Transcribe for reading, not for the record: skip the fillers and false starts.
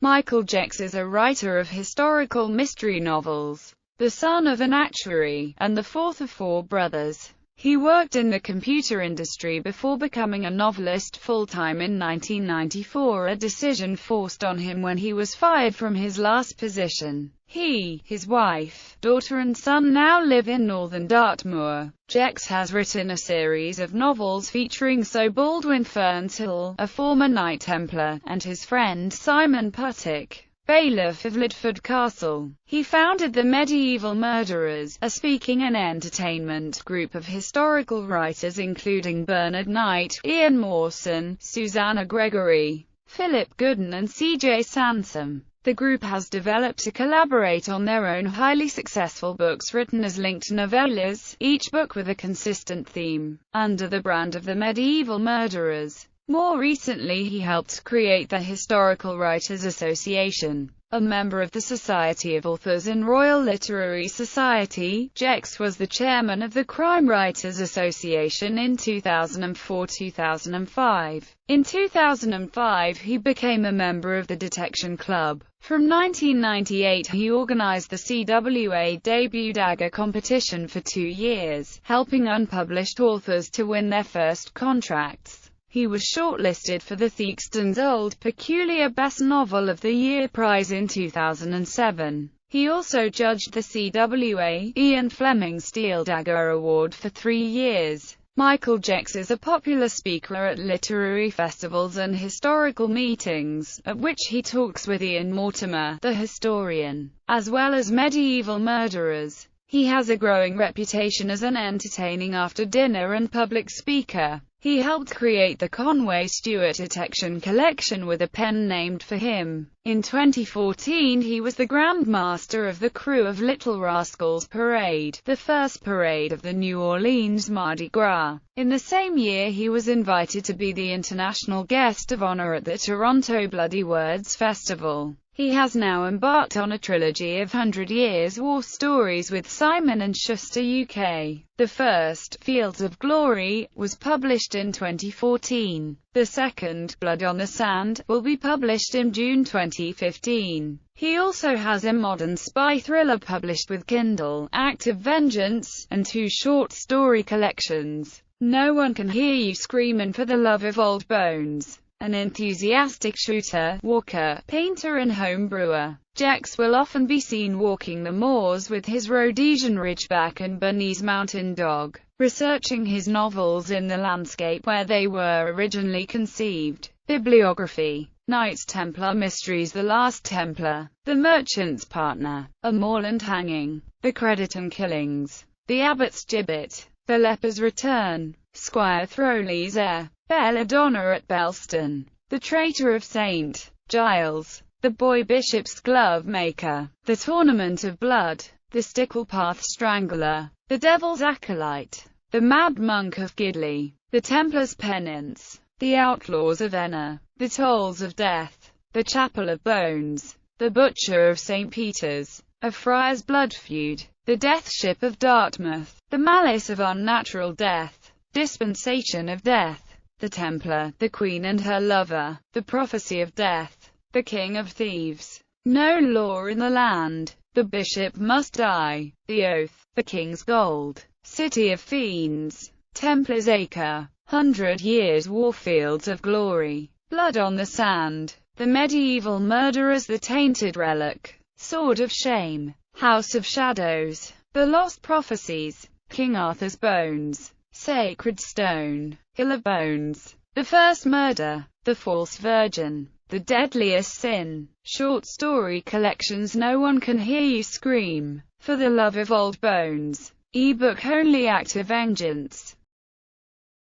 Michael Jecks is a writer of historical mystery novels, the son of an actuary, and the fourth of four brothers. He worked in the computer industry before becoming a novelist full-time in 1994, a decision forced on him when he was fired from his last position. He, his wife, daughter and son now live in northern Dartmoor. Jecks has written a series of novels featuring Sir Baldwin Fernhill, a former Knight Templar, and his friend Simon Puttick, bailiff of Lidford Castle. He founded the Medieval Murderers, a speaking and entertainment group of historical writers including Bernard Knight, Ian Mawson, Susanna Gregory, Philip Gooden and C.J. Sansom. The group has developed to collaborate on their own highly successful books written as linked novellas, each book with a consistent theme, under the brand of the Medieval Murderers. More recently he helped create the Historical Writers Association, a member of the Society of Authors and Royal Literary Society. Jecks was the chairman of the Crime Writers Association in 2004-2005. In 2005 he became a member of the Detection Club. From 1998 he organized the CWA debut dagger competition for 2 years, helping unpublished authors to win their first contracts. He was shortlisted for the Theakston's Old Peculier Best Novel of the Year prize in 2007. He also judged the CWA Ian Fleming Steel Dagger Award for 3 years. Michael Jecks is a popular speaker at literary festivals and historical meetings, at which he talks with Ian Mortimer, the historian, as well as Medieval Murderers. He has a growing reputation as an entertaining after-dinner and public speaker. He helped create the Conway Stewart Detection Collection with a pen named for him. In 2014 he was the Grand Master of the crew of Little Rascals Parade, the first parade of the New Orleans Mardi Gras. In the same year he was invited to be the international guest of honor at the Toronto Bloody Words Festival. He has now embarked on a trilogy of 100 Years' War stories with Simon & Schuster UK. The first, Fields of Glory, was published in 2014. The second, Blood on the Sand, will be published in June 2015. He also has a modern spy thriller published with Kindle, Act of Vengeance, and 2 short story collections, No One Can Hear You Screamin' for the Love of Old Bones. An enthusiastic shooter, walker, painter and home brewer, Jecks will often be seen walking the moors with his Rhodesian Ridgeback and Bernese Mountain Dog, researching his novels in the landscape where they were originally conceived. Bibliography: Knights Templar Mysteries, The Last Templar, The Merchant's Partner, A Moorland Hanging, The Crediton Killings, The Abbot's Gibbet, The Leper's Return, Squire Throwley's Heir, Belladonna at Belston, The Traitor of St. Giles, The Boy Bishop's Glove Maker, The Tournament of Blood, The Sticklepath Strangler, The Devil's Acolyte, The Mad Monk of Gidley, The Templar's Penance, The Outlaws of Enna, The Tolls of Death, The Chapel of Bones, The Butcher of St. Peter's, A Friar's Blood Feud, The Death Ship of Dartmouth, The Malice of Unnatural Death, Dispensation of Death, The Templar, The Queen and Her Lover, The Prophecy of Death, The King of Thieves, No Law in the Land, The Bishop Must Die, The Oath, The King's Gold, City of Fiends, Templar's Acre, 100 Years' War, Fields of Glory, Blood on the Sand, The Medieval Murderers, The Tainted Relic, Sword of Shame, House of Shadows, The Lost Prophecies, King Arthur's Bones, Sacred Stone, Hill of Bones, The First Murder, The False Virgin, The Deadliest Sin. Short story collections No One Can Hear You Scream, For the Love of Old Bones, ebook only, Act of Vengeance.